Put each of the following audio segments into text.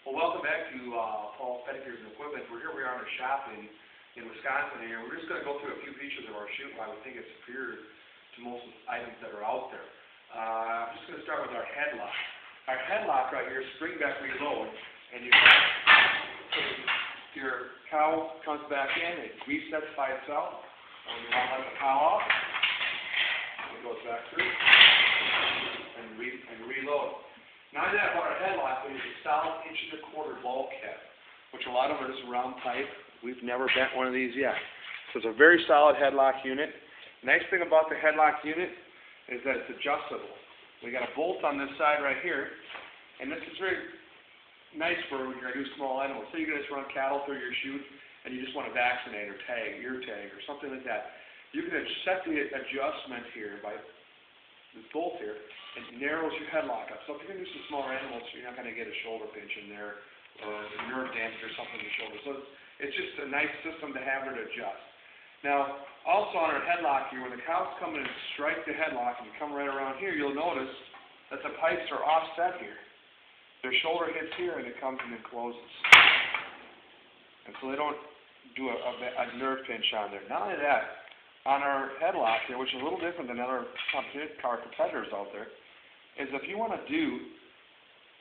Well, welcome back to Paul's Pedicures and Equipment. We are in a shop in Wisconsin here. We're just going to go through a few features of our chute, why we think it's superior to most of the items that are out there. I'm just going to start with our headlock. Our headlock right here, spring back reload, and your cowl comes back in, it resets by itself. And you want to let the cowl off, it goes back through, and reload. Now that about our headlock, we use a solid 1.25 inch bulkhead, which a lot of them are just round pipe. We've never bent one of these yet. So it's a very solid headlock unit. Nice thing about the headlock unit is that it's adjustable. We got a bolt on this side right here, and this is very nice for when you're going to do small animals. Say you're going to run cattle through your chute, and you just want to vaccinate or tag, ear tag, or something like that. You can set the adjustment here by this bolt here, and it narrows your headlock up. So if you're going to do some smaller animals, you're not going to get a shoulder pinch in there, or nerve damage or something in the shoulder. So it's just a nice system to have there to adjust. Now, also on our headlock here, when the cows come in and strike the headlock and you come right around here, you'll notice that the pipes are offset here. Their shoulder hits here and it comes and it closes. And so they don't do a nerve pinch on there. Not only that, on our headlock here, which is a little different than other competitors out there, is if you want to do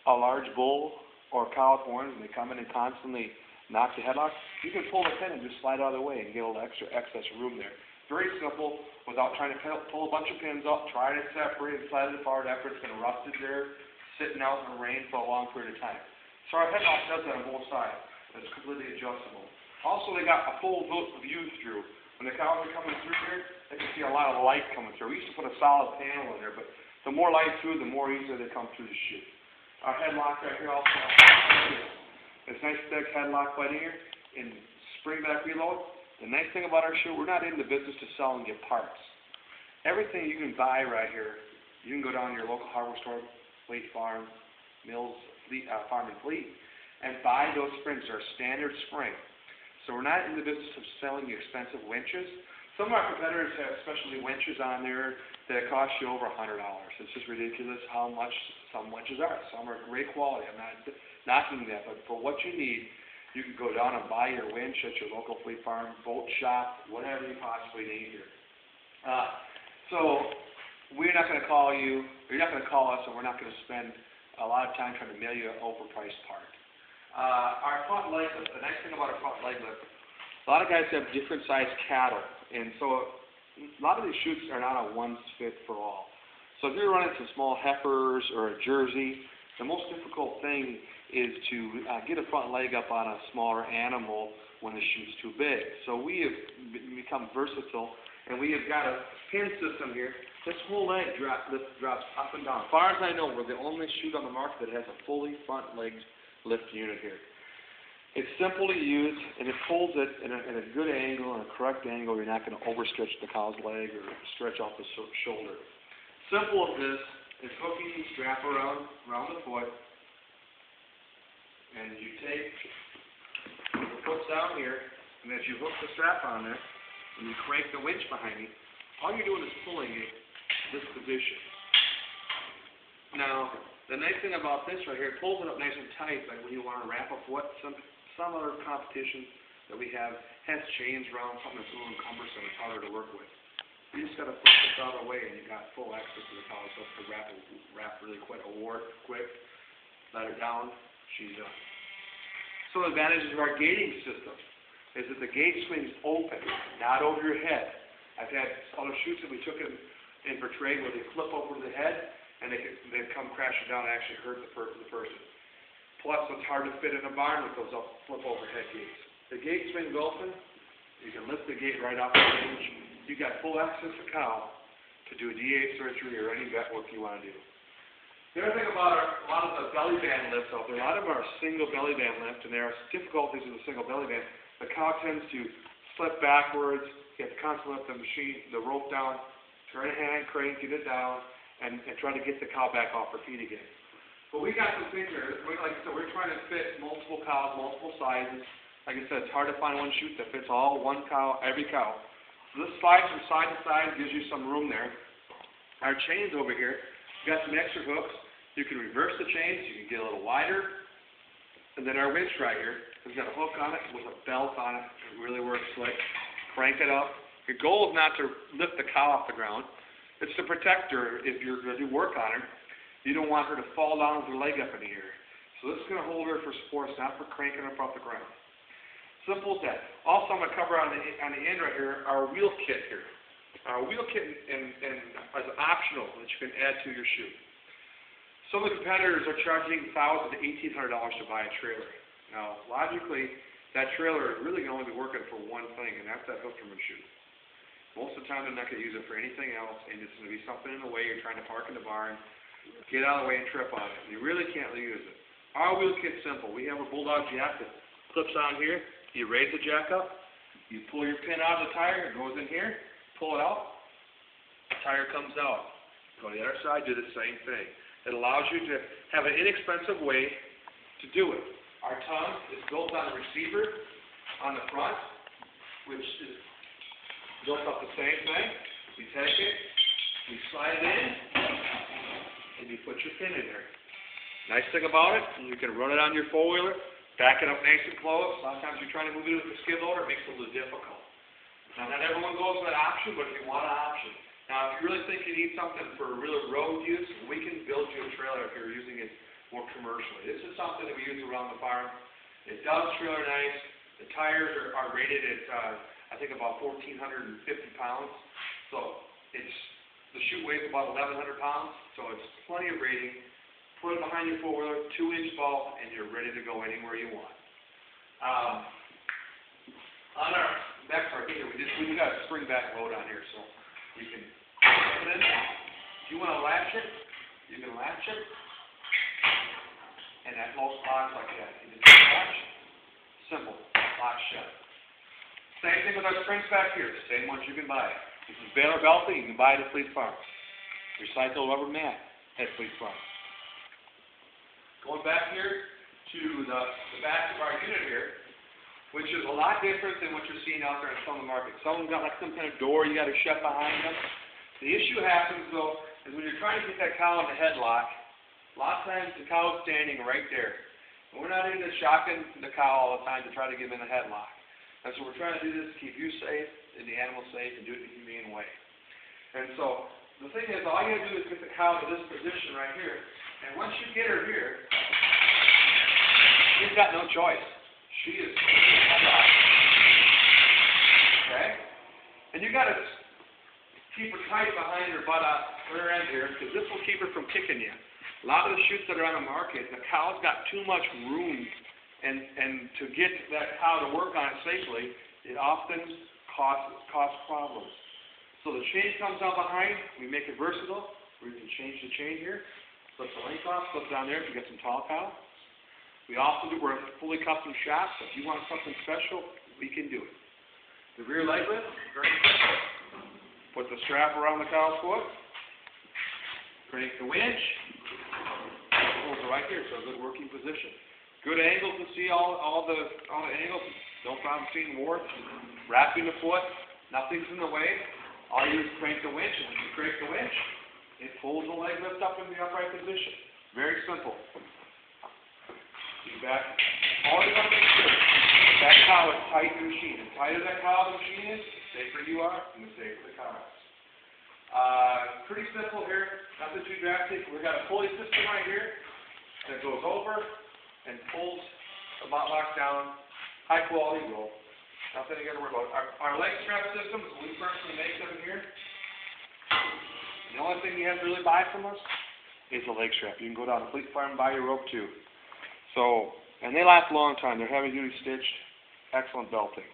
a large bull or cow with horns and they come in and constantly knock the headlock, you can pull the pin and just slide out of the way and get a little extra excess room there. Very simple, without trying to pull a bunch of pins up, trying to separate and slide it apart after it's been rusted there, sitting out in the rain for a long period of time. So our headlock does that on both sides. It's completely adjustable. Also, they got a full view through. When the cows are coming through here, they can see a lot of light coming through. We used to put a solid panel in there, but the more light through, the more easily they come through the chute. Our headlock right here also has this nice thick headlock right here in spring back reload. The nice thing about our chute, we're not in the business to sell and get parts. Everything you can buy right here, you can go down to your local hardware store, Fleet Farm, Mills, Farm and Fleet, and buy those springs. They're a standard spring. So we're not in the business of selling you expensive winches. Some of our competitors have specialty winches on there that cost you over $100. It's just ridiculous how much some winches are. Some are great quality. I'm not knocking that, but for what you need, you can go down and buy your winch at your local Fleet Farm, boat shop, whatever you possibly need here. So we're not going to call you, or you're not going to call us, and we're not going to spend a lot of time trying to mail you an overpriced part. Our front leg lift, the nice thing about our front leg lift, a lot of guys have different sized cattle, and so a lot of these chutes are not a one fit for all. So if you're running some small heifers or a Jersey, the most difficult thing is to get a front leg up on a smaller animal when the chute's too big. So we have become versatile, and we have got a pin system here. This whole leg drops up and down. As far as I know, we're the only chute on the market that has a fully front leg lift unit here. It's simple to use, and it pulls it in a good angle, and a correct angle. You're not going to overstretch the cow's leg or stretch off the shoulder. Simple as this is hooking the strap around the foot, and you take the foot down here, and as you hook the strap on there, and you crank the winch behind you, all you're doing is pulling it this position. Now, the nice thing about this right here, it pulls it up nice and tight, like when you want to wrap a foot. Some other competition that we have has chains around, something that's a little cumbersome, it's harder to work with. You just got to push this out of the way, and you got full access to the cow, so to wrap really quick, let it down, she's done. Some of the advantages of our gating system is that the gate swings open, not over your head. I've had other chutes that we took in for trade where they flip over the head, and they come crashing down and actually hurt the person. Plus, it's hard to fit in a barn with those flip-over head gates. The gate swings open, you can lift the gate right off the hinge. You got full access to cow to do a DA surgery or any vet work you want to do. The other thing about a lot of the belly band lifts out there, a lot of them are single belly band lift, and there are difficulties with a single belly band. The cow tends to slip backwards. You have to constantly lift the rope down, turn a hand crank, get it down, and try to get the cow back off her feet again. But we got some things here. Like I said, we're trying to fit multiple cows, multiple sizes. Like I said, it's hard to find one chute that fits all one cow, every cow. So this slides from side to side, gives you some room there. Our chains over here, we've got some extra hooks. You can reverse the chains, you can get a little wider. And And then our winch right here has got a hook on it with a belt on it. It really works slick. Crank it up. Your goal is not to lift the cow off the ground. It's to protect her if you're going to do work on her. You don't want her to fall down with her leg up in the air. So this is going to hold her for support, not for cranking her up off the ground. Simple as that. Also, I'm going to cover on the end right here our wheel kit here. Our wheel kit is optional that you can add to your chute. Some of the competitors are charging $1,000 to $1,800 to buy a trailer. Now, logically, that trailer is really going to only be working for one thing, and that's that Hoof-Truman chute. Most of the time, they're not going to use it for anything else, and it's going to be something in the way. You're trying to park in the barn, get out of the way and trip on it. You really can't use it. Our wheel kit's simple. We have a bulldog jack that clips on here. You raise the jack up. You pull your pin out of the tire. It goes in here. Pull it out. The tire comes out. Go to the other side. Do the same thing. It allows you to have an inexpensive way to do it. Our tongue is built on a receiver on the front, which is built up the same thing. We take it, we slide it in, and you put your pin in there. Nice thing about it, you can run it on your four-wheeler, back it up nice and close. A lot of times you're trying to move it with a skid loader, it makes it a little difficult. Now, not everyone goes with that option, but if you want an option. Now, if you really think you need something for real road use, we can build you a trailer if you're using it more commercially. This is something that we use around the farm. It does trailer nice. The tires are rated at, I think, about 1,450 pounds. So the chute weighs about 1,100 pounds. So it's plenty of rating. Put it behind your four-wheeler, 2-inch ball, and you're ready to go anywhere you want. On our next part here, we got a spring back load on here, so you can put it in. If you want to latch it, you can latch it. And that most locks like that. You just latch. Simple. Lock shut. Same thing with our springs back here. Same ones you can buy. This is Baylor belting. You can buy it at Fleet Farm. Recycled rubber mat at Fleet Farm. Going back here to the back of our unit here, which is a lot different than what you're seeing out there in some of the market. Some of them got like some kind of door you got to shut behind them. The issue happens though is when you're trying to get that cow in the headlock, a lot of times the cow is standing right there. And we're not into shocking the cow all the time to try to get him in the headlock. And so we're trying to do this to keep you safe and the animal safe and do it in a humane way. And so the thing is, all you got to do is get the cow to this position right here. And once you get her here, she's got no choice. She is headlocked. Okay? And you got to keep her tight behind her butt on her end here, because this will keep her from kicking you. A lot of the chutes that are on the market, the cow's got too much room, and to get that cow to work on it safely, it often causes problems. So the chain comes down behind, we make it versatile, we can change the chain here, slip the length off, slip down there if you got some tall cow. We also do, we're a fully custom shop, so if you want something special, we can do it. The rear leg lift, very simple. Put the strap around the cow's foot, crank the winch, holds it right here, so a good working position. Good angle to see all the angles, no problem seeing warts, wrapping the foot, nothing's in the way. All you do is crank the winch, and when you crank the winch, it pulls the leg lift up in the upright position. Very simple. Get back. All you want to make sure that cow is tight in the machine. The tighter that cow the machine is, the safer you are, and the safer the cow is. Pretty simple here, nothing too drastic. We've got a pulley system right here that goes over and pulls the butt lock down. High quality rope. Nothing you got to worry about. Our leg strap systems, we personally make them here. The only thing you have to really buy from us is a leg strap. You can go down to Fleet Farm and buy your rope too. So, and they last a long time. They're heavy duty stitched. Excellent belting.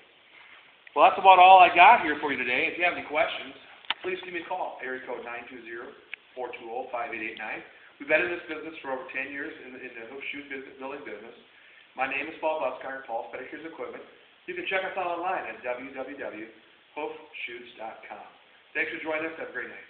Well, that's about all I got here for you today. If you have any questions, please give me a call. Area code 920-420-5889. We've been in this business for over 10 years in the hoof chute building business. My name is Paul Buskar, Paul's Pedicures Equipment. You can check us out online at www.hoofchutes.com. Thanks for joining us. Have a great night.